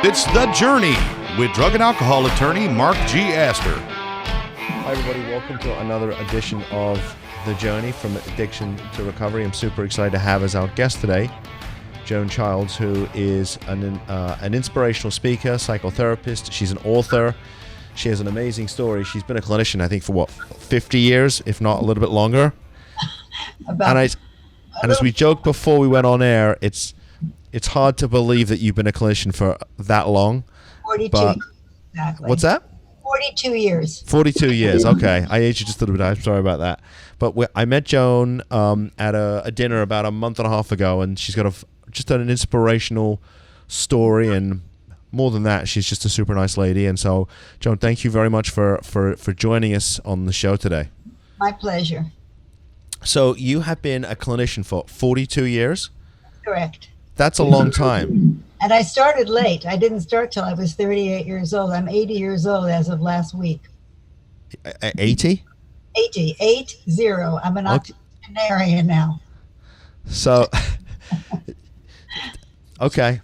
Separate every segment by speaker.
Speaker 1: It's The Journey with drug and alcohol attorney Mark G. Astor.
Speaker 2: Hi everybody, welcome to another edition of The Journey from Addiction to Recovery. I'm super excited to have as our guest today, Joan Childs, who is an inspirational speaker, psychotherapist. She's an author. She has an amazing story. She's been a clinician, I think, for 50 years, if not a little bit longer. And as we joked before we went on air, it's hard to believe that you've been a clinician for that long.
Speaker 3: 42, exactly.
Speaker 2: What's that?
Speaker 3: 42 years.
Speaker 2: 42 years, okay. I aged you just a little bit. I'm sorry about that. But I met Joan at a dinner about a month and a half ago, and she's got just an inspirational story, and more than that, she's just a super nice lady. And so, Joan, thank you very much for joining us on the show today.
Speaker 3: My pleasure.
Speaker 2: So you have been a clinician for 42 years?
Speaker 3: Correct.
Speaker 2: That's a long time.
Speaker 3: And I started late. I didn't start till I was 38 years old. I'm 80 years old as of last week.
Speaker 2: 80?
Speaker 3: 80. I'm an octogenarian now.
Speaker 2: So, okay.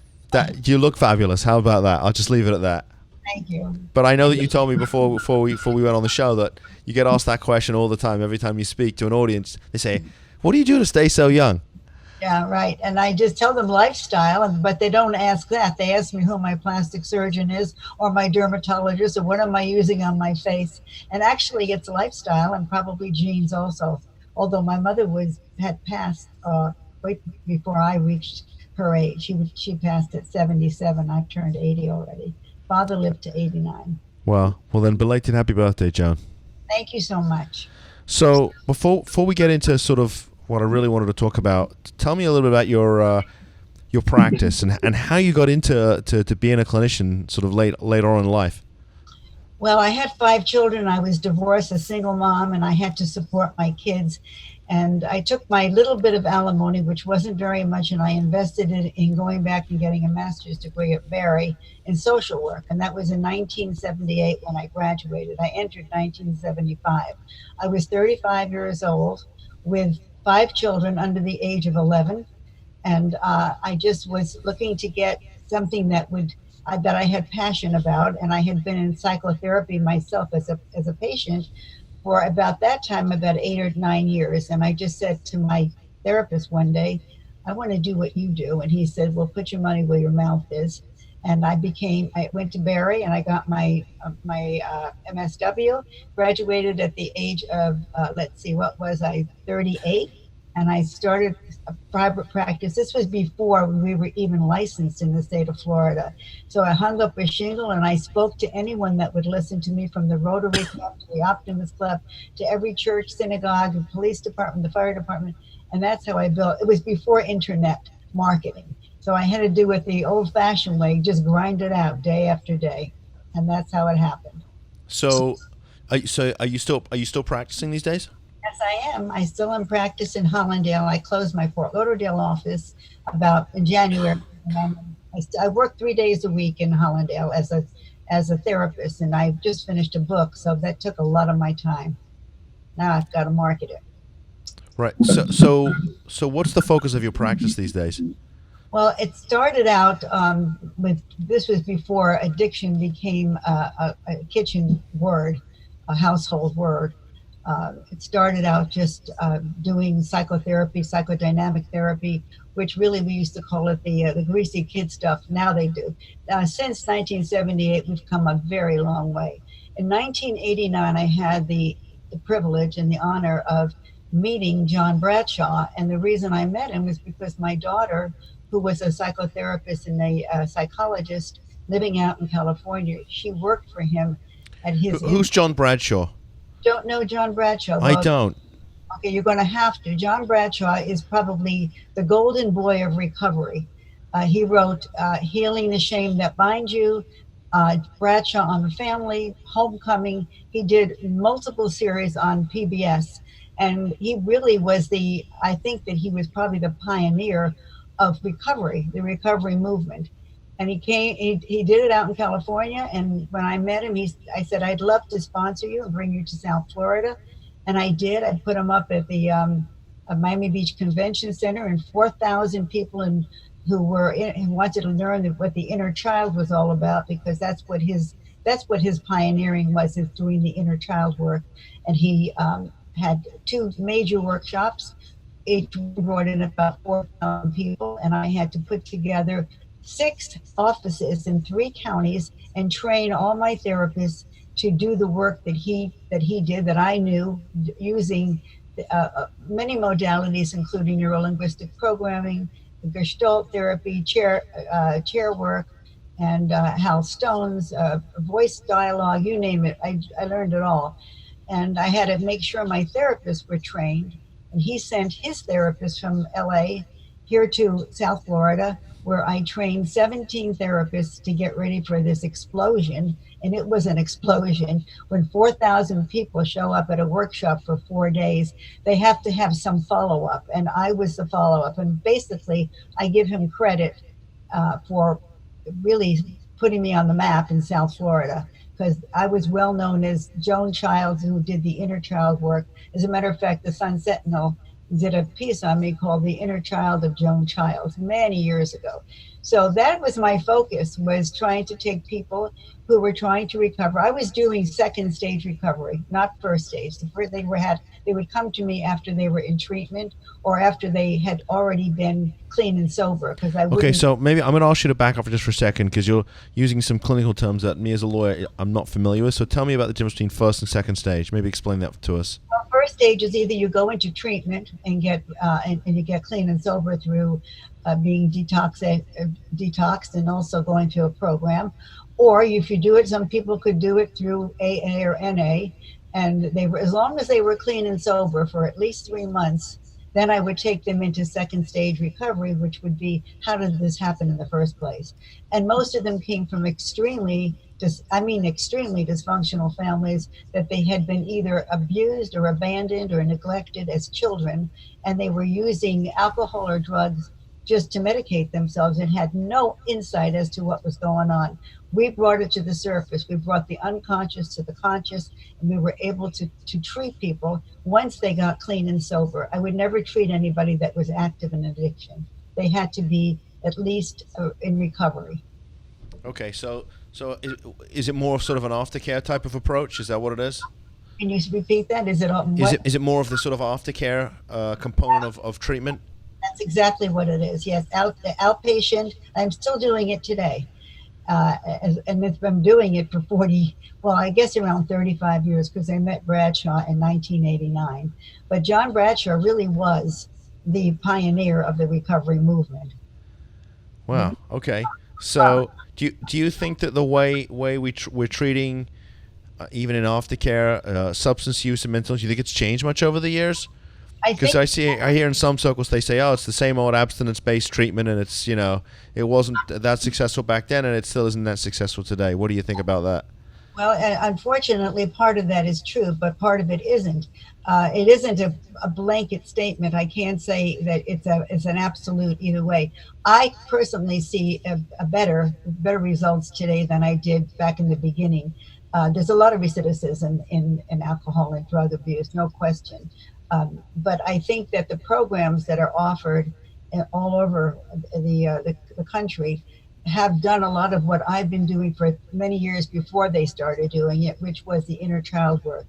Speaker 2: You look fabulous. How about that? I'll just leave it at that.
Speaker 3: Thank you.
Speaker 2: But I know that you told me before we went on the show that you get asked that question all the time. Every time you speak to an audience, they say, "What do you do to stay so young?"
Speaker 3: Yeah, right. And I just tell them lifestyle, but they don't ask that. They ask me who my plastic surgeon is or my dermatologist or what am I using on my face. And actually it's lifestyle and probably genes also. Although my mother had passed way before I reached her age. She passed at 77. I've turned 80 already. Father lived to 89.
Speaker 2: Well then belated happy birthday, Joan.
Speaker 3: Thank you so much.
Speaker 2: So before we get into sort of what I really wanted to talk about, tell me a little bit about your practice and how you got into being a clinician sort of later on in life.
Speaker 3: Well, I had 5 children. I was divorced, a single mom, and I had to support my kids. And I took my little bit of alimony, which wasn't very much, and I invested it in going back and getting a master's degree at Barry in social work. And that was in 1978 when I graduated. I entered 1975. I was 35 years old with 5 children under the age of 11. And I just was looking to get something that I had passion about. And I had been in psychotherapy myself as a patient for about that time, about 8 or 9 years. And I just said to my therapist one day, I want to do what you do. And he said, well, put your money where your mouth is. And I went to Barry and I got my MSW, graduated at the age of, 38. And I started a private practice. This was before we were even licensed in the state of Florida. So I hung up a shingle and I spoke to anyone that would listen to me, from the Rotary Club to the Optimist Club to every church, synagogue, the police department, the fire department. And that's how I built. It was before internet marketing. So I had to do it the old-fashioned way, just grind it out day after day. And that's how it happened.
Speaker 2: So are you still practicing these days?
Speaker 3: Yes, I am. I still am practice in Hollandale. I closed my Fort Lauderdale office in January. And I work 3 days a week in Hollandale as a therapist, and I just finished a book, so that took a lot of my time. Now I've got to market it.
Speaker 2: Right. So what's the focus of your practice these days?
Speaker 3: Well, it started out this was before addiction became a kitchen word, a household word. It started out just doing psychotherapy, psychodynamic therapy, which really we used to call it the greasy kid stuff. Now they do. Since 1978, we've come a very long way. In 1989, I had the privilege and the honor of meeting John Bradshaw. And the reason I met him was because my daughter, who was a psychotherapist and a psychologist living out in California, she worked for him at his...
Speaker 2: Who's John Bradshaw?
Speaker 3: Don't know John Bradshaw?
Speaker 2: I don't.
Speaker 3: Okay, you're going to have to. John Bradshaw is probably the golden boy of recovery. He wrote Healing the Shame That Binds You, Bradshaw on the Family, Homecoming. He did multiple series on PBS. And he really was I think that he was probably the pioneer of recovery, the recovery movement. And he did it out in California. And when I met him, I said, I'd love to sponsor you and bring you to South Florida. And I did. I put him up at the Miami Beach Convention Center, and 4,000 people in who wanted to learn what the inner child was all about, because that's what his pioneering was, is doing the inner child work. And he had two major workshops. Each brought in about 4,000 people, and I had to put together 6 offices in 3 counties and train all my therapists to do the work that he did, that I knew, using many modalities, including neurolinguistic programming, Gestalt therapy, chair work, and Hal Stone's voice dialogue, you name it. I learned it all. And I had to make sure my therapists were trained. And he sent his therapist from LA here to South Florida, where I trained 17 therapists to get ready for this explosion. And it was an explosion. When 4,000 people show up at a workshop for 4 days, they have to have some follow-up. And I was the follow-up. And basically, I give him credit for really putting me on the map in South Florida, because I was well known as Joan Childs, who did the inner child work. As a matter of fact, the Sun Sentinel did a piece on me called The Inner Child of Joan Childs many years ago. So that was my focus, was trying to take people who were trying to recover. I was doing second stage recovery, not first stage. They would come to me after they were in treatment or after they had already been clean and sober.
Speaker 2: Okay, so maybe I'm going to ask you to back off just for a second, because you're using some clinical terms that me as a lawyer I'm not familiar with. So tell me about the difference between first and second stage. Maybe explain that to us.
Speaker 3: Well, first stage is either you go into treatment and get and you get clean and sober through being detoxed and also going to a program. Or if you do it, some people could do it through AA or NA, and they were, as long as they were clean and sober for at least 3 months, then I would take them into second stage recovery, which would be, how did this happen in the first place? And most of them came from extremely dysfunctional families, that they had been either abused or abandoned or neglected as children, and they were using alcohol or drugs just to medicate themselves and had no insight as to what was going on. We brought it to the surface. We brought the unconscious to the conscious, and we were able to treat people once they got clean and sober. I would never treat anybody that was active in addiction. They had to be at least in recovery.
Speaker 2: Okay, so is it more sort of an aftercare type of approach? Is that what it is?
Speaker 3: Can you repeat that? Is it
Speaker 2: more of the sort of aftercare component of treatment?
Speaker 3: That's exactly what it is. Yes, outpatient. I'm still doing it today. And it's been doing it for around 35 years, because I met Bradshaw in 1989. But John Bradshaw really was the pioneer of the recovery movement.
Speaker 2: Wow. Okay. So do you think that the way we're treating, even in aftercare, substance use and mental illness, do you think it's changed much over the years? Because I hear in some circles they say, oh, it's the same old abstinence-based treatment, and it's, it wasn't that successful back then, and it still isn't that successful today. What do you think about that?
Speaker 3: Well, unfortunately, part of that is true, but part of it isn't. It isn't a blanket statement. I can't say that it's an absolute either way. I personally see a better results today than I did back in the beginning. There's a lot of recidivism in alcohol and drug abuse, no question. But I think that the programs that are offered all over the country have done a lot of what I've been doing for many years before they started doing it, which was the inner child work,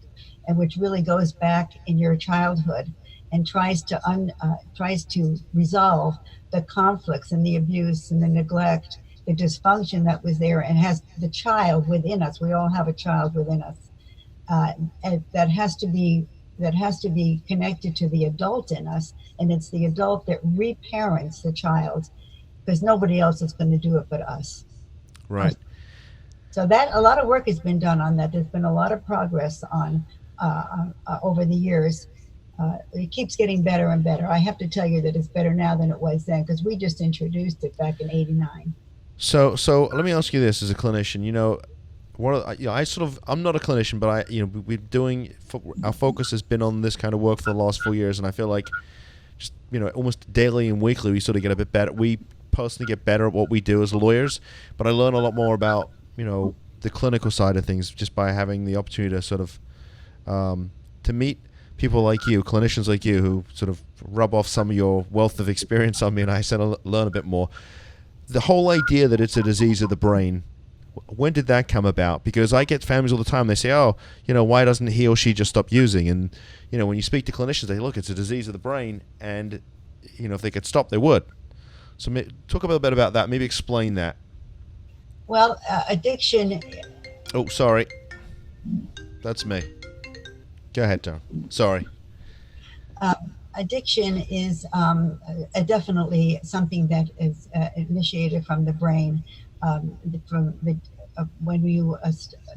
Speaker 3: and which really goes back in your childhood and tries to resolve the conflicts and the abuse and the neglect, the dysfunction that was there, and has the child within us. We all have a child within us, and that has to be connected to the adult in us, and it's the adult that reparents the child, because nobody else is going to do it but us.
Speaker 2: Right.
Speaker 3: So that a lot of work has been done on that. There's been a lot of progress on over the years. It keeps getting better and better. I have to tell you that it's better now than it was then, because we just introduced it back in '89.
Speaker 2: So let me ask you this as a clinician. I'm not a clinician, but we're doing, our focus has been on this kind of work for the last 4 years, and I feel like just, almost daily and weekly we sort of get a bit better. We personally get better at what we do as lawyers, but I learn a lot more about, the clinical side of things just by having the opportunity to sort of to meet people like you, clinicians like you, who sort of rub off some of your wealth of experience on me, and I said I'll learn a bit more. The whole idea that it's a disease of the brain, when did that come about? Because I get families all the time, they say, oh, why doesn't he or she just stop using? And, when you speak to clinicians, they look, it's a disease of the brain, and, if they could stop, they would. So talk a little bit about that. Maybe explain that.
Speaker 3: Well, addiction.
Speaker 2: Oh, sorry. That's me. Go ahead, Tom. Sorry.
Speaker 3: Addiction is definitely something that is initiated from the brain. When you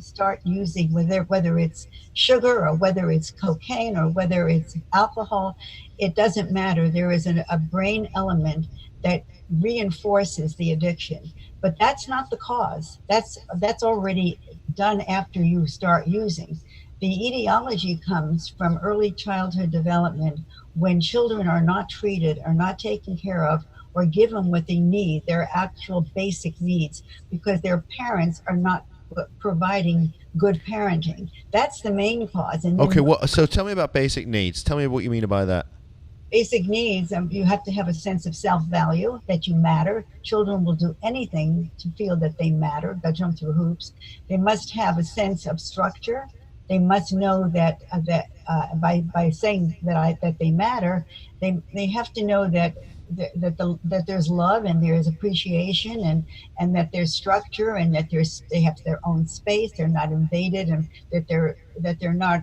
Speaker 3: start using, whether it's sugar or whether it's cocaine or whether it's alcohol, it doesn't matter. There is a brain element that reinforces the addiction, but that's not the cause. That's already done after you start using. The etiology comes from early childhood development, when children are not treated, are not taken care of, or given what they need, their actual basic needs, because their parents are not providing good parenting. That's the main cause. And
Speaker 2: okay, so tell me about basic needs. Tell me what you mean by that.
Speaker 3: Basic needs, you have to have a sense of self-value, that you matter. Children will do anything to feel that they matter. They'll jump through hoops. They must have a sense of structure. They must know that by saying that they matter, they have to know that there's love and there's appreciation and that there's structure and that they have their own space. They're not invaded, and that they're not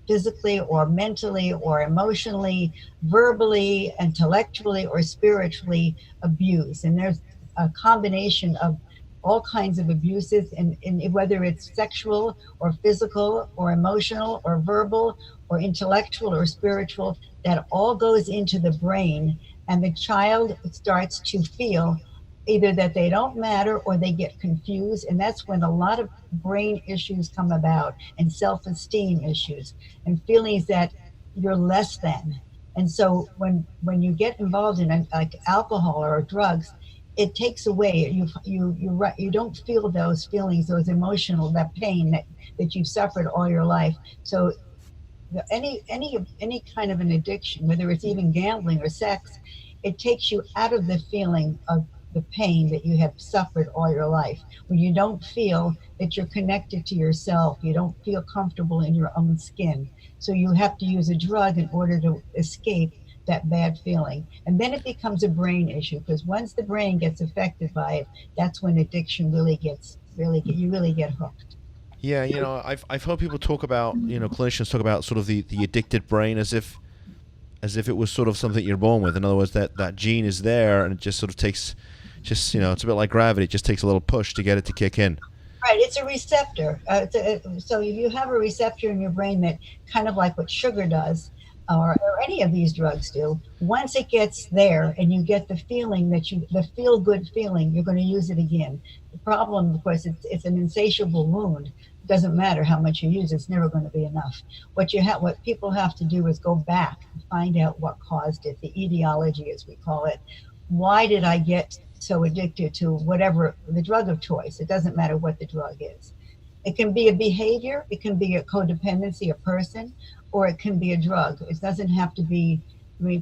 Speaker 3: physically or mentally or emotionally, verbally, intellectually, or spiritually abused. And there's a combination of all kinds of abuses, and whether it's sexual or physical or emotional or verbal or intellectual or spiritual, that all goes into the brain, and the child starts to feel either that they don't matter or they get confused, and that's when a lot of brain issues come about, and self-esteem issues and feelings that you're less than. And so when you get involved in like alcohol or drugs, it takes away, you don't feel those feelings, those emotional, that pain that you've suffered all your life. So any kind of an addiction, whether it's even gambling or sex, it takes you out of the feeling of the pain that you have suffered all your life. When you don't feel that you're connected to yourself, you don't feel comfortable in your own skin. So you have to use a drug in order to escape that bad feeling. And then it becomes a brain issue, because once the brain gets affected by it, that's when addiction you really get hooked.
Speaker 2: Yeah, I've heard people talk about, clinicians talk about sort of the addicted brain as if it was sort of something you're born with. In other words, that gene is there, and it just sort of takes, it's a bit like gravity. It just takes a little push to get it to kick in.
Speaker 3: Right, it's a receptor. So if you have a receptor in your brain that kind of like what sugar does, or any of these drugs do, once it gets there and you get the feeling the feel-good feeling, you're going to use it again. The problem, of course, it's an insatiable wound. It doesn't matter how much you use, it's never going to be enough. What people have to do is go back and find out what caused it, the etiology, as we call it. Why did I get so addicted to whatever the drug of choice? It doesn't matter what the drug is. It can be a behavior, it can be a codependency, a person, or it can be a drug. It doesn't have to be,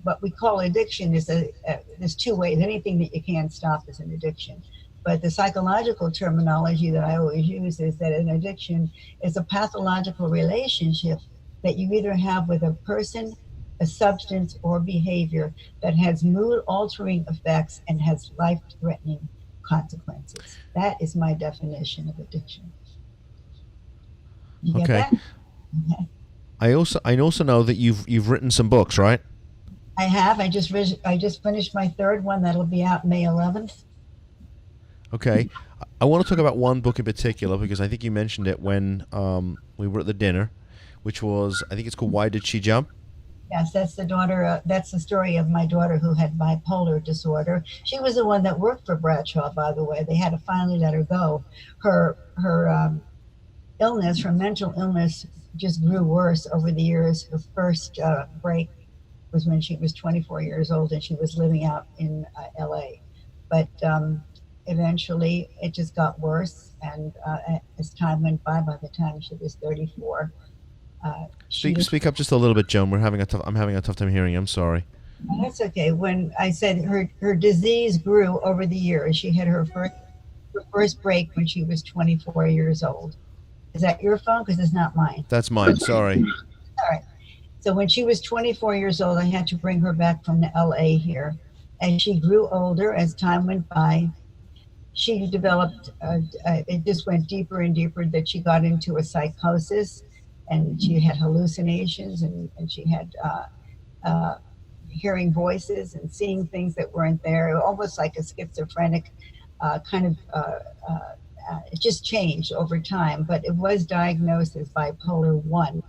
Speaker 3: what we call addiction is there's two ways. Anything that you can't stop is an addiction. But the psychological terminology that I always use is that an addiction is a pathological relationship that you either have with a person, a substance, or behavior that has mood-altering effects and has life-threatening consequences. That is my definition of addiction. You get that? Okay.
Speaker 2: I also know that you've written some books, right?
Speaker 3: I have. I just finished my third one. That'll be out May 11th.
Speaker 2: Okay. I want to talk about one book in particular, because I think you mentioned it when we were at the dinner, which was, I think it's called Why Did She Jump?
Speaker 3: Yes, that's that's the story of my daughter who had bipolar disorder. She was the one that worked for Bradshaw, by the way. They had to finally let her go. Her illness, her mental illness, just grew worse over the years. Her first break was when she was 24 years old and she was living out in LA. But eventually it just got worse, and as time went by the time she was 34,
Speaker 2: Speak up just a little bit, Joan. I'm having a tough time hearing. I'm sorry.
Speaker 3: That's okay. When I said her disease grew over the years, she had her first break when she was 24 years old. Is that your phone? Because it's not mine.
Speaker 2: That's mine. Sorry.
Speaker 3: All right. So when she was 24 years old, I had to bring her back from the LA here. As she grew older, as time went by, she developed, it just went deeper and deeper, that she got into a psychosis, and she had hallucinations, and she had hearing voices and seeing things that weren't there, almost like a schizophrenic it just changed over time, but it was diagnosed as bipolar 1,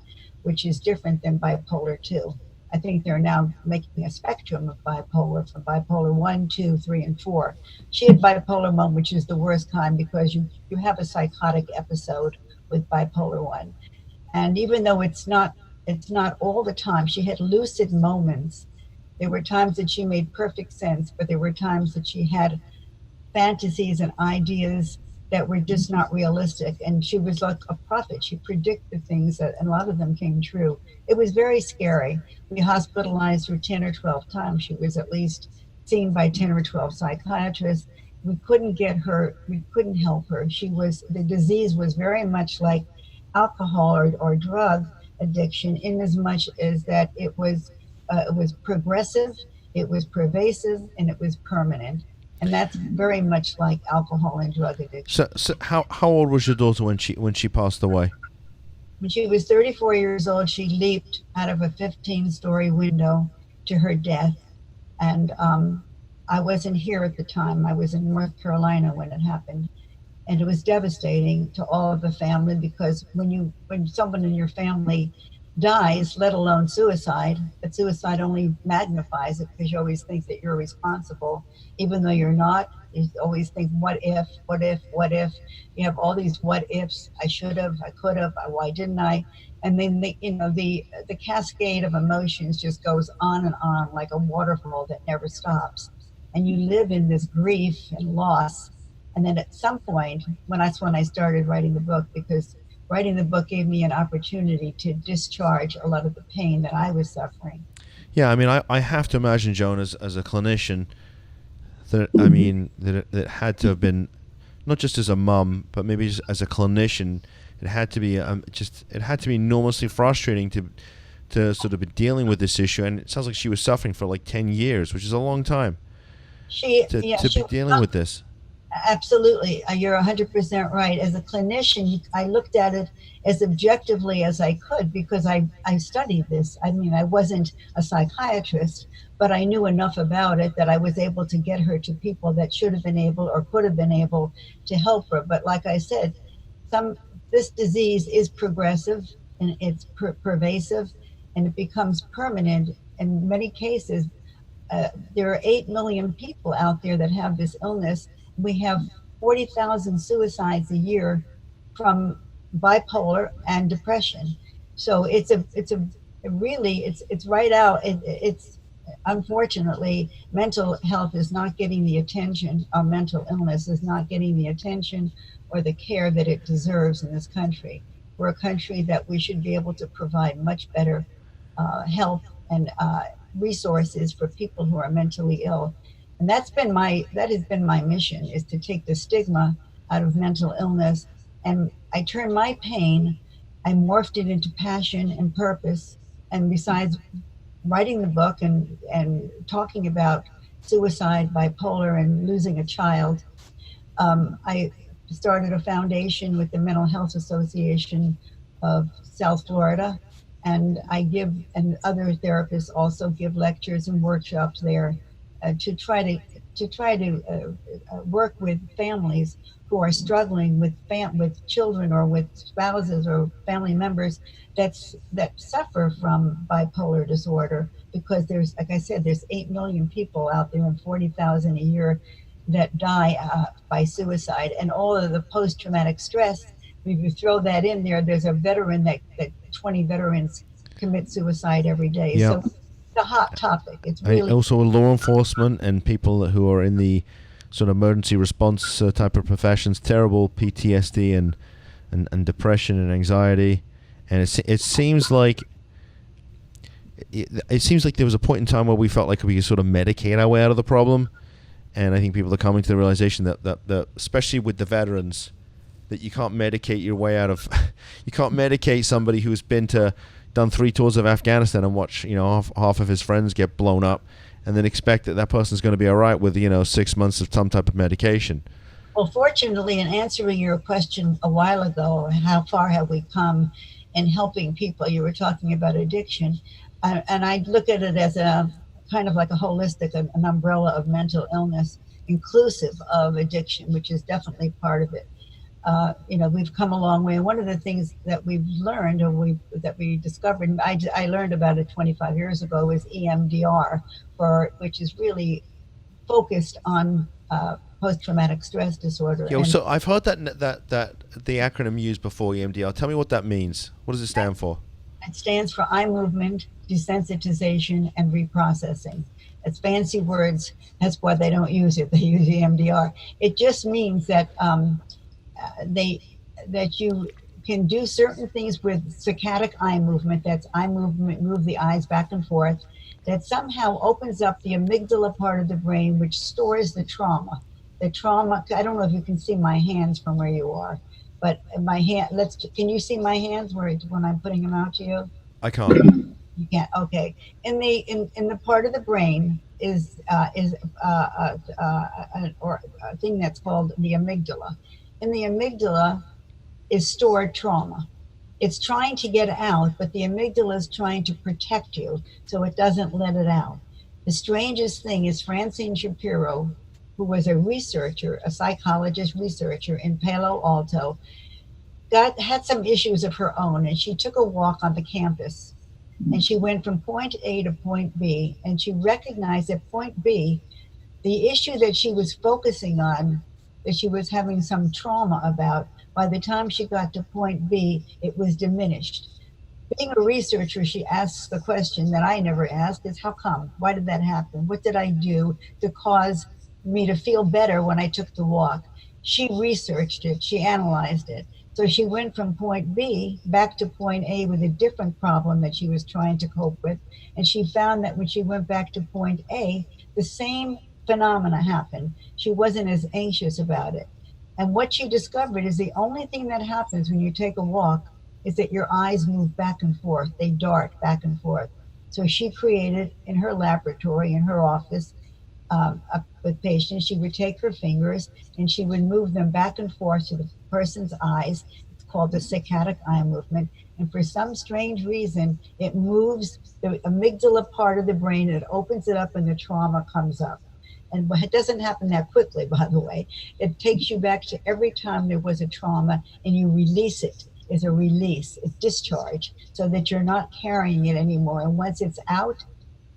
Speaker 3: which is different than bipolar 2. I think they're now making a spectrum of bipolar from bipolar 1, 2, 3, and 4. She had bipolar 1, which is the worst kind because you have a psychotic episode with bipolar 1. And even though it's not all the time, she had lucid moments. There were times that she made perfect sense, but there were times that she had fantasies and ideas that were just not realistic. And she was like a prophet. She predicted things and a lot of them came true. It was very scary. We hospitalized her 10 or 12 times. She was at least seen by 10 or 12 psychiatrists. We couldn't get her, we couldn't help her. The disease was very much like alcohol or drug addiction, in as much as that it was progressive, it was pervasive, and it was permanent. And that's very much like alcohol and drug addiction.
Speaker 2: So how old was your daughter when she passed away?
Speaker 3: When she was 34 years old, she leaped out of a 15-story window to her death. And I wasn't here at the time. I was in North Carolina when it happened. And it was devastating to all of the family, because when someone in your family dies, let alone suicide, but suicide only magnifies it, because you always think that you're responsible, even though you're not. You always think, what if? You have all these what ifs. I should have, I could have, why didn't I? And then the cascade of emotions just goes on and on like a waterfall that never stops. And you live in this grief and loss. And then at some point, that's when I started writing the book, because writing the book gave me an opportunity to discharge a lot of the pain that I was suffering.
Speaker 2: Yeah, I mean, I have to imagine, Joan, as a clinician, that it had to have been, not just as a mum, but maybe just as a clinician, it had to be enormously frustrating to sort of be dealing with this issue. And it sounds like she was suffering for like 10 years, which is a long time to be dealing with this.
Speaker 3: Absolutely. You're 100% right. As a clinician, I looked at it as objectively as I could, because I studied this. I mean, I wasn't a psychiatrist, but I knew enough about it that I was able to get her to people that should have been able or could have been able to help her. But like I said, this disease is progressive, and it's pervasive, and it becomes permanent. In many cases, there are 8 million people out there that have this illness. We have 40,000 suicides a year from bipolar and depression. So it's right out. It's unfortunately, mental health is not getting the attention, or mental illness is not getting the attention or the care that it deserves in this country. We're a country that we should be able to provide much better help and resources for people who are mentally ill. And that has been my mission, is to take the stigma out of mental illness. And I turned my pain, I morphed it into passion and purpose. And besides writing the book and talking about suicide, bipolar, and losing a child, I started a foundation with the Mental Health Association of South Florida. And and other therapists also give lectures and workshops there. To try to work with families who are struggling with children or with spouses or family members that suffer from bipolar disorder, because there's, like I said, there's 8 million people out there and 40,000 a year that die by suicide, and all of the post-traumatic stress. If you throw that in there, there's a veteran that 20 veterans commit suicide every day.
Speaker 2: Yep.
Speaker 3: So a hot topic. It's really
Speaker 2: also law enforcement and people who are in the sort of emergency response type of professions. Terrible PTSD and depression and anxiety, And it seems like it seems like there was a point in time where we felt like we could sort of medicate our way out of the problem. And I think people are coming to the realization that especially with the veterans, that you can't medicate your way out of, you can't medicate somebody who's done 3 tours of Afghanistan and watch, half of his friends get blown up, and then expect that person's going to be all right with, 6 months of some type of medication.
Speaker 3: Well, fortunately, in answering your question a while ago, how far have we come in helping people? You were talking about addiction, and I look at it as a kind of like a holistic, an umbrella of mental illness, inclusive of addiction, which is definitely part of it. We've come a long way. And one of the things that we've learned, that we discovered, I learned about it 25 years ago, is EMDR, which is really focused on post-traumatic stress disorder.
Speaker 2: Yeah, so I've heard that the acronym used before, EMDR. Tell me what that means. What does it stand for?
Speaker 3: It stands for eye movement, desensitization, and reprocessing. It's fancy words. That's why they don't use it. They use EMDR. It just means that that you can do certain things with saccadic eye movement. That's eye movement, move the eyes back and forth. That somehow opens up the amygdala part of the brain, which stores the trauma. The trauma. I don't know if you can see my hands from where you are, but my hand. Can you see my hands when I'm putting them out to you?
Speaker 2: I can't.
Speaker 3: You can't. Okay. In the part of the brain is a thing that's called the amygdala. In the amygdala is stored trauma. It's trying to get out, but the amygdala is trying to protect you so it doesn't let it out. The strangest thing is Francine Shapiro, who was a psychologist researcher in Palo Alto, had some issues of her own, and she took a walk on the campus. And she went from point A to point B, and she recognized at point B, the issue that she was focusing on, that she was having some trauma about, by the time she got to point B, it was diminished. Being a researcher, she asks the question that I never asked, is how come? Why did that happen? What did I do to cause me to feel better when I took the walk? She researched it, she analyzed it. So she went from point B back to point A with a different problem that she was trying to cope with. And she found that when she went back to point A, the same phenomena happened. She wasn't as anxious about it. And what she discovered is the only thing that happens when you take a walk is that your eyes move back and forth. They dart back and forth. So she created in her laboratory, in her office, with patients, she would take her fingers and she would move them back and forth to the person's eyes. It's called the saccadic eye movement. And for some strange reason, it moves the amygdala part of the brain, and it opens it up and the trauma comes up. And it doesn't happen that quickly, by the way. It takes you back to every time there was a trauma and you release it. It's a release, it's discharge, so that you're not carrying it anymore. And once it's out,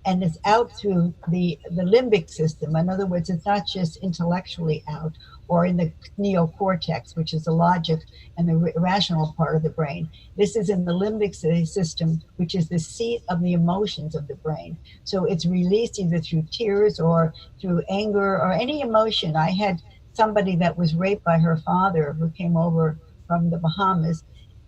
Speaker 3: and it's out through the limbic system. In other words, it's not just intellectually out or in the neocortex, which is the logic and the rational part of the brain. This is in the limbic system, which is the seat of the emotions of the brain. So it's released either through tears or through anger or any emotion. I had somebody that was raped by her father who came over from the Bahamas,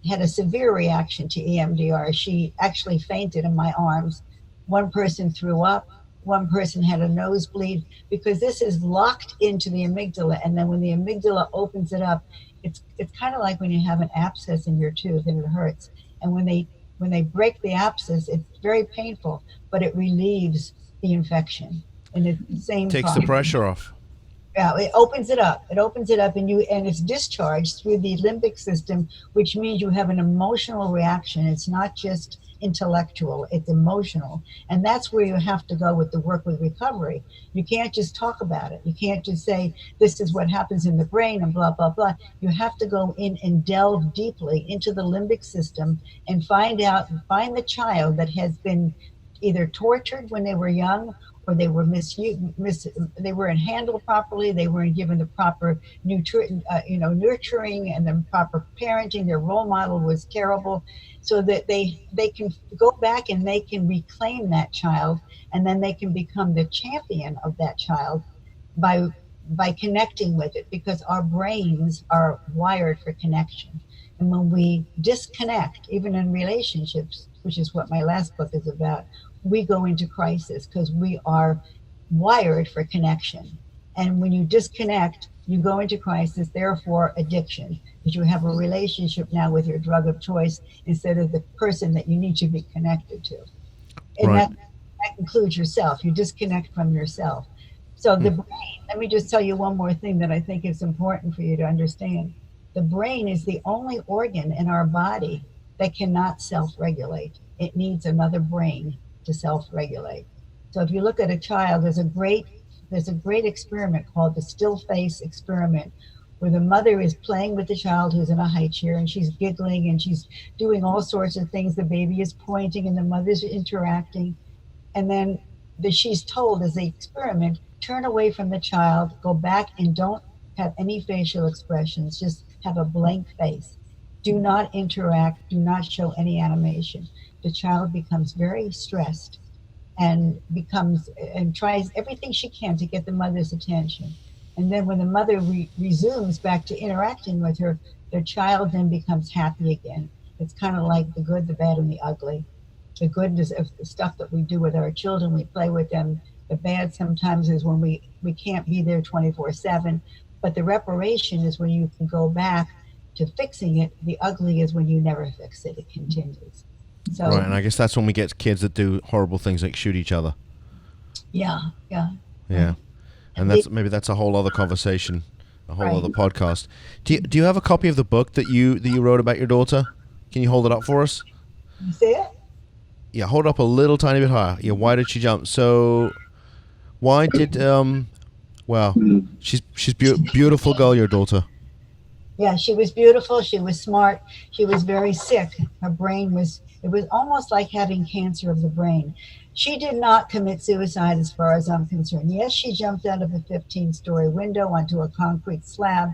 Speaker 3: had a severe reaction to EMDR. She actually fainted in my arms. One person threw up, one person had a nosebleed, because this is locked into the amygdala. And then when the amygdala opens it up, it's kind of like when you have an abscess in your tooth and it hurts. And when they break the abscess, it's very painful, but it relieves the infection. And it's the same
Speaker 2: Takes the pressure off.
Speaker 3: Yeah, it opens it up. It opens it up, and it's discharged through the limbic system, which means you have an emotional reaction. It's not just intellectual, it's emotional. And that's where you have to go with the work with recovery. You can't just talk about it. You can't just say, this is what happens in the brain and blah, blah, blah. You have to go in and delve deeply into the limbic system and find the child that has been either tortured when they were young, or they were they weren't handled properly, they weren't given the proper nurturing and the proper parenting. Their role model was terrible, so that they can go back and they can reclaim that child, and then they can become the champion of that child by by connecting with it, because our brains are wired for connection. And when we disconnect, even in relationships, which is what my last book is about, we go into crisis because we are wired for connection. And when you disconnect, you go into crisis, therefore addiction, because you have a relationship now with your drug of choice instead of the person that you need to be connected to. And
Speaker 2: Right.
Speaker 3: that includes yourself. You disconnect from yourself. So the brain, let me just tell you one more thing that I think is important for you to understand. The brain is the only organ in our body that cannot self-regulate. It needs another brain to self-regulate. So if you look at a child, there's a great experiment called the still face experiment, where the mother is playing with the child who's in a high chair, and she's giggling and she's doing all sorts of things. The baby is pointing and the mother's interacting. And then she's told, as the experiment, turn away from the child, go back and don't have any facial expressions, just have a blank face. Do not interact, do not show any animation. The child becomes very stressed and tries everything she can to get the mother's attention. And then when the mother resumes back to interacting with her, the child then becomes happy again. It's kind of like the good, the bad, and the ugly. The good is the stuff that we do with our children, we play with them. The bad sometimes is when we can't be there 24/7. But the reparation is when you can go back to fixing it. The ugly is when you never fix it. It continues. So,
Speaker 2: Right, and I guess that's when we get kids that do horrible things like shoot each other.
Speaker 3: yeah.
Speaker 2: And that's a whole other conversation, a whole
Speaker 3: Right.
Speaker 2: other podcast. Do you have a copy of the book that you wrote about your daughter? Can you hold it up for us?
Speaker 3: You see it?
Speaker 2: Yeah, hold up a little tiny bit higher. Yeah, why did she jump? So, why did she's beautiful girl, your daughter.
Speaker 3: Yeah, she was beautiful. She was smart. She was very sick. Her brain it was almost like having cancer of the brain. She did not commit suicide as far as I'm concerned. Yes, she jumped out of a 15-story window onto a concrete slab,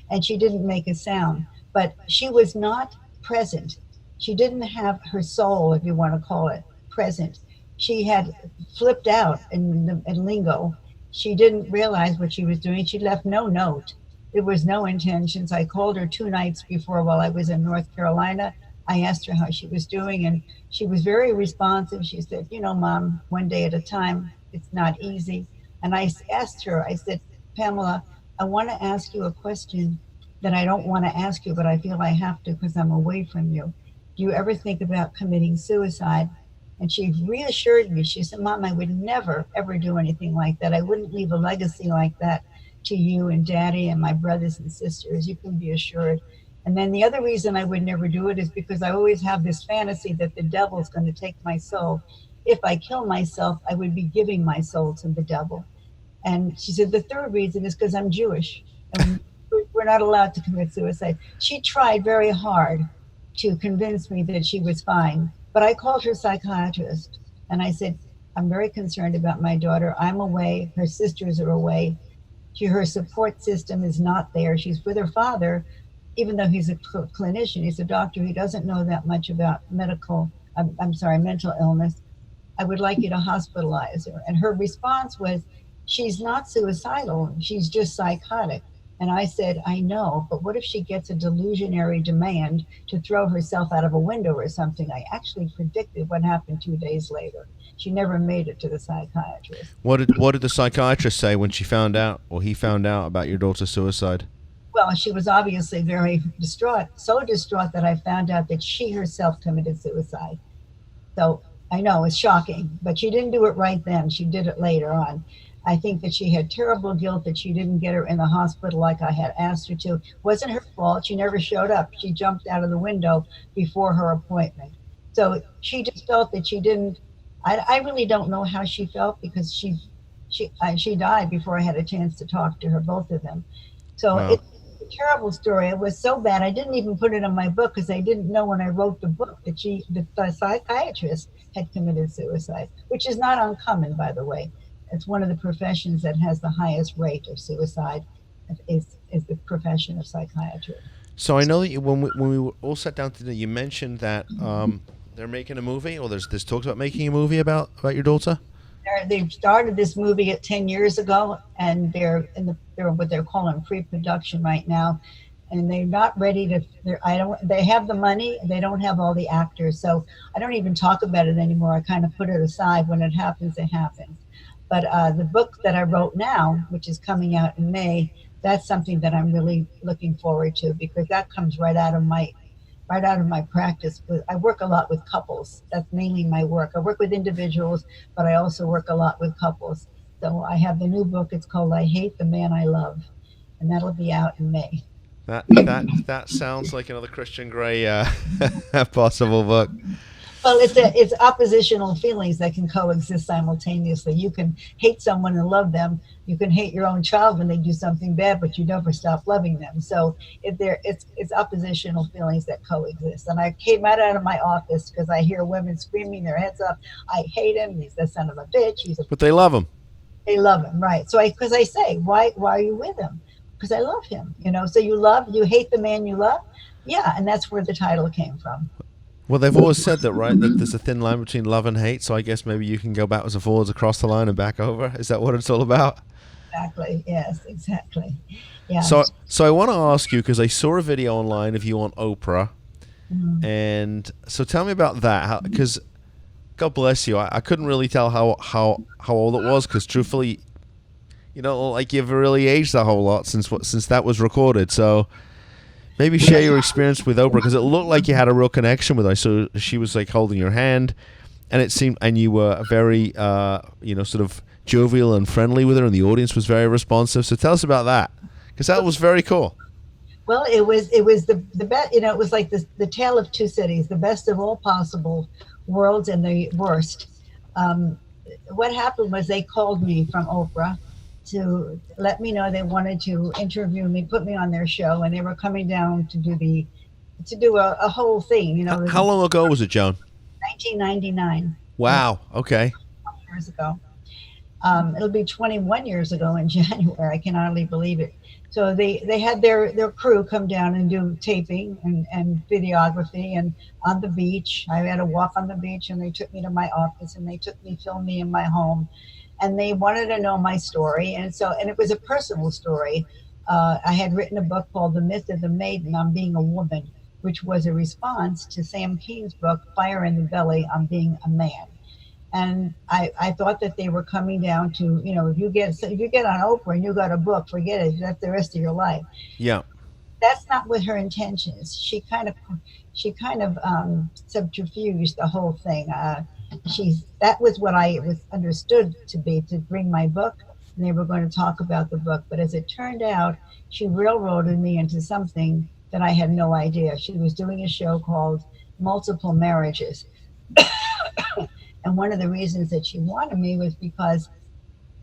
Speaker 3: and she didn't make a sound, but she was not present. She didn't have her soul, if you want to call it, present. She had flipped out in lingo. She didn't realize what she was doing. She left no note. There was no intentions. I called her 2 nights before while I was in North Carolina. I asked her how she was doing, and she was very responsive. She said, Mom, one day at a time, it's not easy. And I asked her, I said, Pamela, I want to ask you a question that I don't want to ask you, but I feel I have to because I'm away from you. Do you ever think about committing suicide? And she reassured me. She said, Mom, I would never, ever do anything like that. I wouldn't leave a legacy like that to you and Daddy and my brothers and sisters. You can be assured. And then the other reason I would never do it is because I always have this fantasy that the devil's going to take my soul. If I kill myself, I would be giving my soul to the devil. And she said, the third reason is because I'm Jewish and we're not allowed to commit suicide. She tried very hard to convince me that she was fine. But I called her psychiatrist and I said, I'm very concerned about my daughter. I'm away. Her sisters are away. Her support system is not there. She's with her father, even though he's a clinician. He's a doctor. He doesn't know that much about mental illness. I would like you to hospitalize her. And her response was, she's not suicidal. She's just psychotic. And I said, I know, but what if she gets a delusionary demand to throw herself out of a window or something? I actually predicted what happened 2 days later. She never made it to the psychiatrist.
Speaker 2: What did the psychiatrist say when she found out, or he found out about your daughter's suicide?
Speaker 3: Well, she was obviously very distraught, so distraught that I found out that she herself committed suicide. So I know it's shocking, but she didn't do it right then. She did it later on. I think that she had terrible guilt that she didn't get her in the hospital like I had asked her to. It wasn't her fault. She never showed up. She jumped out of the window before her appointment. So she just felt that she didn't. I really don't know how she felt because she died before I had a chance to talk to her, both of them. So
Speaker 2: Wow.
Speaker 3: It's a terrible story. It was so bad. I didn't even put it in my book because I didn't know when I wrote the book that the psychiatrist had committed suicide, which is not uncommon, by the way. It's one of the professions that has the highest rate of suicide is the profession of psychiatry.
Speaker 2: So I know that when we were all sat down today, you mentioned that they're making a movie, or there's talks about making a movie about your daughter.
Speaker 3: They started this movie 10 years ago, and they're what they're calling pre-production right now, and they're not ready to. They have the money, they don't have all the actors, so I don't even talk about it anymore. I kind of put it aside. When it happens, it happens. But the book that I wrote now, which is coming out in May, that's something that I'm really looking forward to, because that comes right out of my practice. I work a lot with couples. That's mainly my work. I work with individuals, but I also work a lot with couples. So I have the new book. It's called I Hate the Man I Love, and that'll be out in May.
Speaker 2: That sounds like another Christian Grey possible book.
Speaker 3: Well, it's oppositional feelings that can coexist simultaneously. You can hate someone and love them. You can hate your own child when they do something bad, but you never stop loving them. So it's oppositional feelings that coexist. And I came out of my office because I hear women screaming their heads up. I hate him. He's the son of a bitch.
Speaker 2: But they love him.
Speaker 3: They love him, right? So because I say, why are you with him? Because I love him. So you hate the man you love. Yeah, and that's where the title came from.
Speaker 2: Well, they've always said that, right? That there's a thin line between love and hate. So I guess maybe you can go backwards and forwards across the line and back over. Is that what it's all about?
Speaker 3: Exactly. Yes, exactly. Yeah.
Speaker 2: So I want to ask you, because I saw a video online of you on Oprah, and so tell me about that. Because God bless you, I couldn't really tell how old it was, because truthfully, like you've really aged a whole lot since that was recorded. So maybe share your experience with Oprah, because it looked like you had a real connection with her. So she was like holding your hand, and it seemed, and you were very, sort of jovial and friendly with her, and the audience was very responsive. So tell us about that, because that was very cool.
Speaker 3: Well, it was the best. It was like the tale of two cities, the best of all possible worlds and the worst. What happened was they called me from Oprah to let me know they wanted to interview me, put me on their show, and they were coming down to do a whole thing.
Speaker 2: How long ago was it, Joan?
Speaker 3: 1999.
Speaker 2: Wow. Okay.
Speaker 3: Years ago. It'll be 21 years ago in January. I can hardly believe it. So they had their crew come down and do taping and videography, and on the beach. I had to walk on the beach, and they took me to my office, and they filmed me in my home. And they wanted to know my story, and it was a personal story. I had written a book called The Myth of the Maiden on Being a Woman, which was a response to Sam Keene's book Fire in the Belly on Being a Man. And I thought that they were coming down to, if you get on Oprah and you got a book, forget it. That's the rest of your life.
Speaker 2: Yeah.
Speaker 3: That's not what her intention is. She kind of subterfuged the whole thing. That was what I was understood to be, to bring my book, and they were going to talk about the book. But as it turned out, she railroaded me into something that I had no idea. She was doing a show called Multiple Marriages. And one of the reasons that she wanted me was because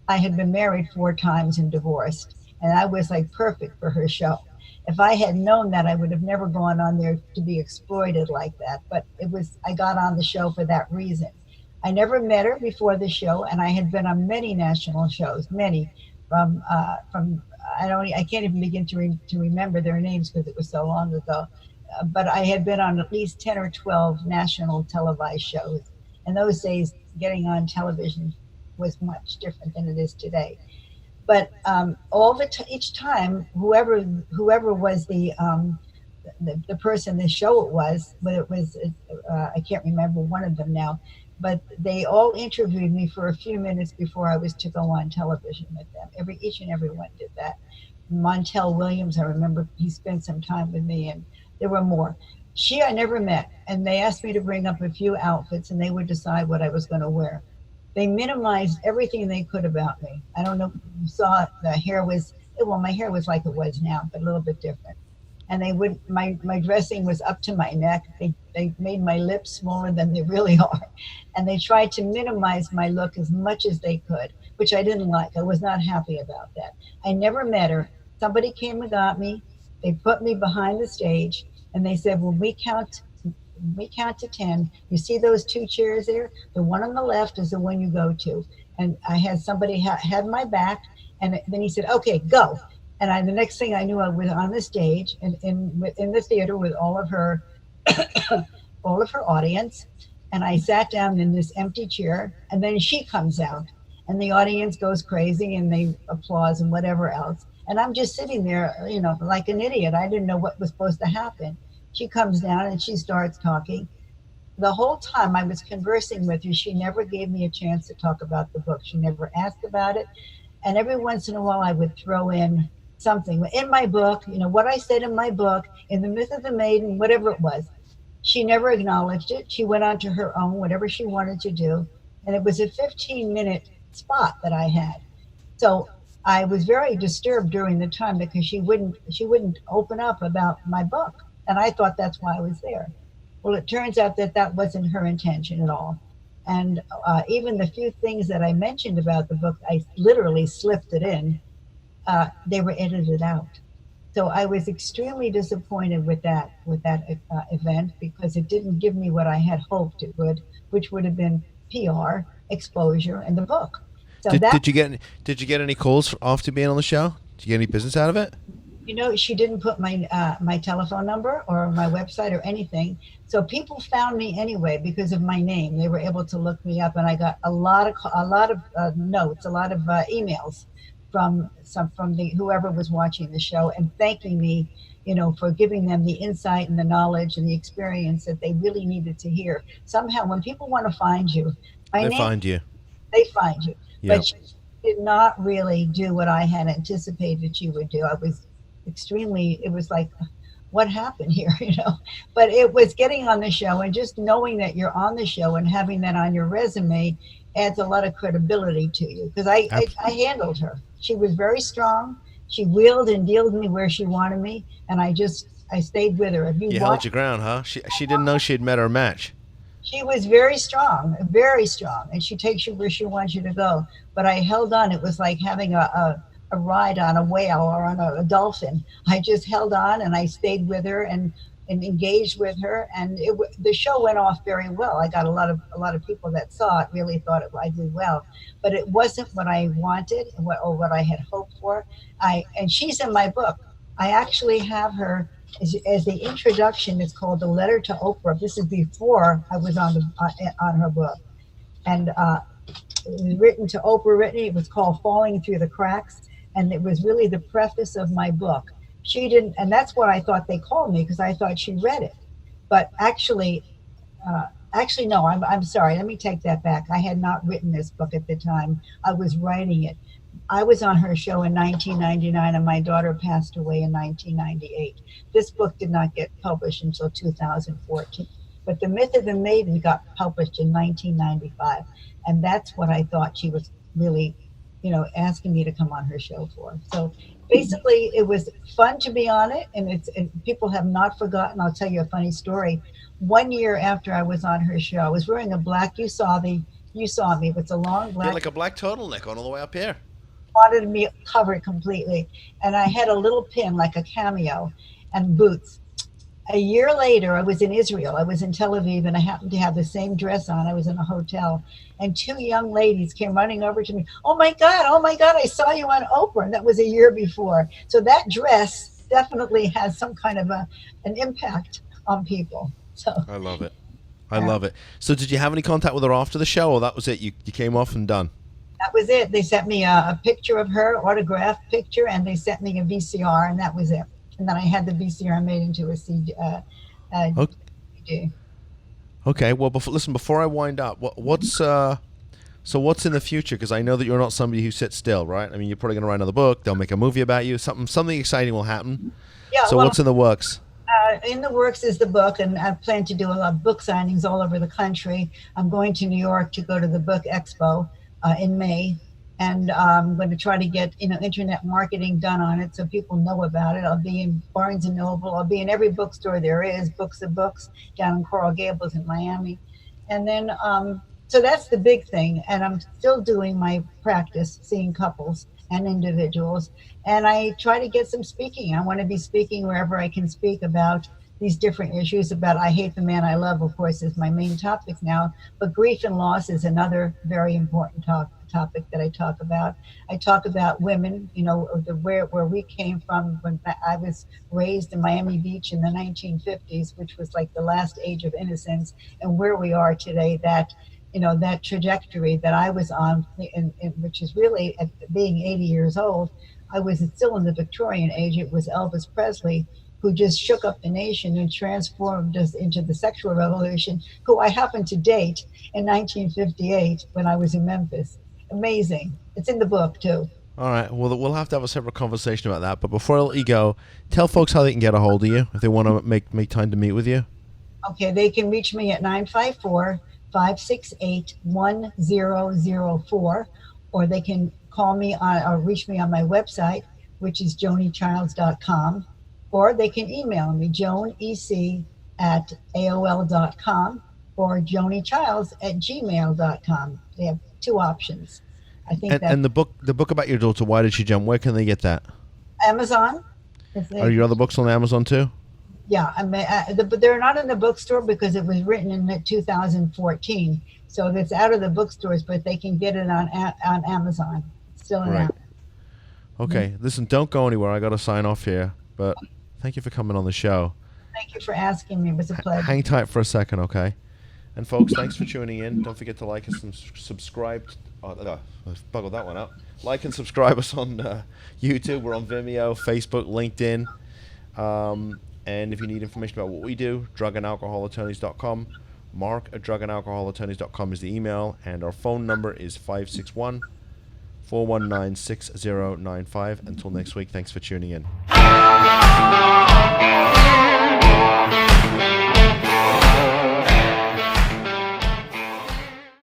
Speaker 3: I had been married 4 times and divorced, and I was like perfect for her show. If I had known that, I would have never gone on there to be exploited like that. But I got on the show for that reason. I never met her before the show, and I had been on many national shows, many from I can't even begin to remember their names because it was so long ago. But I had been on at least 10 or 12 national televised shows. In those days, getting on television was much different than it is today. But each time, whoever was the person, the show it was, whether it was, I can't remember one of them now, but they all interviewed me for a few minutes before I was to go on television with them. Each and every one did that. Montel Williams, I remember he spent some time with me, and there were more. I never met, and they asked me to bring up a few outfits, and they would decide what I was going to wear. They minimized everything they could about me. I don't know if you saw it. My hair was like it was now, but a little bit different. And my dressing was up to my neck. They made my lips smaller than they really are. And they tried to minimize my look as much as they could, which I didn't like. I was not happy about that. I never met her. Somebody came and got me. They put me behind the stage, and they said, when we count to 10, you see those 2 chairs there? The one on the left is the one you go to. And I had somebody had my back, and then he said, okay, go. And the next thing I knew, I was on the stage in the theater with all of her audience. And I sat down in this empty chair, and then she comes out, and the audience goes crazy and they applause and whatever else. And I'm just sitting there, like an idiot. I didn't know what was supposed to happen. She comes down and she starts talking. The whole time I was conversing with her, she never gave me a chance to talk about the book. She never asked about it. And every once in a while I would throw in something in my book, what I said in my book, in The Myth of the Maiden, whatever it was. She never acknowledged it. She went on to her own, whatever she wanted to do. And it was a 15-minute spot that I had. So I was very disturbed during the time because she wouldn't open up about my book. And I thought that's why I was there. Well, it turns out that wasn't her intention at all. And even the few things that I mentioned about the book, I literally slipped it in. They were edited out. So I was extremely disappointed with that event because it didn't give me what I had hoped it would, which would have been PR, exposure, and the book. So
Speaker 2: did you get any calls after being on the show? Did you get any business out of it?
Speaker 3: She didn't put my telephone number or my website or anything. So people found me anyway because of my name. They were able to look me up, and I got a lot of notes, a lot of emails from the whoever was watching the show and thanking me, for giving them the insight and the knowledge and the experience that they really needed to hear. Somehow, when people want to find you,
Speaker 2: they find you.
Speaker 3: They find you.
Speaker 2: Yep.
Speaker 3: But she did not really do what I had anticipated she would do. I was it was like, what happened here, But it was getting on the show and just knowing that you're on the show and having that on your resume adds a lot of credibility to you because I handled her. She was very strong. She wheeled and dealed me where she wanted me, and I stayed with her.
Speaker 2: You held your ground, huh? She didn't know she had met her match.
Speaker 3: She was very strong, and she takes you where she wants you to go. But I held on. It was like having a ride on a whale or on a dolphin. I just held on and I stayed with her and engaged with her, and the show went off very well. I got a lot of people that saw it really thought I did well, but it wasn't what I wanted or what I had hoped for. And she's in my book. I actually have her as the introduction. It's called The Letter to Oprah. This is before I was on her book, and it was written to Oprah. It was called Falling Through the Cracks. And it was really the preface of my book. She didn't, and that's what I thought they called me because I thought she read it. But actually, no, I'm sorry. Let me take that back. I had not written this book at the time. I was writing it. I was on her show in 1999, and my daughter passed away in 1998. This book did not get published until 2014. But The Myth of the Maiden got published in 1995. And that's what I thought she was really asking me to come on her show for. So basically it was fun to be on it, and people have not forgotten. I'll tell you a funny story. 1 year after I was on her show, I was wearing a black, you saw me with a long black,
Speaker 2: like a black turtleneck on all the way up here.
Speaker 3: Wanted me covered completely, and I had a little pin like a cameo and boots. A year later, I was in Israel. I was in Tel Aviv, and I happened to have the same dress on. I was in a hotel, and two young ladies came running over to me. Oh my God, I saw you on Oprah. And that was a year before. So that dress definitely has some kind of an impact on people. So
Speaker 2: I love it. I love it. So did you have any contact with her after the show, or that was it? You came off and done?
Speaker 3: That was it. They sent me a picture of her, autographed picture, and they sent me a VCR, and that was it. And then I had the VCR made into a CD.
Speaker 2: Okay. Well, before I wind up, what's in the future? Because I know that you're not somebody who sits still, right? I mean, you're probably going to write another book. They'll make a movie about you. Something exciting will happen. Yeah. So what's in the works?
Speaker 3: In the works is the book, and I plan to do a lot of book signings all over the country. I'm going to New York to go to the book expo in May. And I'm going to try to get, internet marketing done on it so people know about it. I'll be in Barnes and Noble. I'll be in every bookstore there is, Books of Books, down in Coral Gables in Miami. And then, so that's the big thing. And I'm still doing my practice, seeing couples and individuals. And I try to get some speaking. I want to be speaking wherever I can speak about these different issues about I hate the man I love, of course, is my main topic now, but grief and loss is another very important topic that I talk about. I talk about women, where we came from when I was raised in Miami Beach in the 1950s, which was like the last age of innocence, and where we are today, that that trajectory that I was on, which is really, at being 80 years old, I was still in the Victorian age. It was Elvis Presley who just shook up the nation and transformed us into the sexual revolution, who I happened to date in 1958 when I was in Memphis. Amazing. It's in the book, too.
Speaker 2: All right. Well, we'll have to have a separate conversation about that. But before I let you go, tell folks how they can get a hold of you if they want to make time to meet with you.
Speaker 3: Okay. They can reach me at 954-568-1004, or they can call me or reach me on my website, which is joanichilds.com, or they can email me, joanec@aol.com or jonichilds@gmail.com. They have two options. I think
Speaker 2: and the book about your daughter, Why Did She Jump? Where can they get that?
Speaker 3: Amazon.
Speaker 2: Are your other books on Amazon too?
Speaker 3: Yeah, but they're not in the bookstore because it was written in 2014, so it's out of the bookstores. But they can get it on Amazon. It's still in Amazon.
Speaker 2: Okay, listen, don't go anywhere. I got to sign off here, but thank you for coming on the show.
Speaker 3: Thank you for asking me. It was a pleasure.
Speaker 2: Hang tight for a second, okay? And folks, thanks for tuning in. Don't forget to like us and subscribe. I've buggled that one up. Like and subscribe us on YouTube. We're on Vimeo, Facebook, LinkedIn. And if you need information about what we do, drugandalcoholattorneys.com. Mark@drugandalcoholattorneys.com is the email. And our phone number is 561-419-6095. Until next week, thanks for tuning in.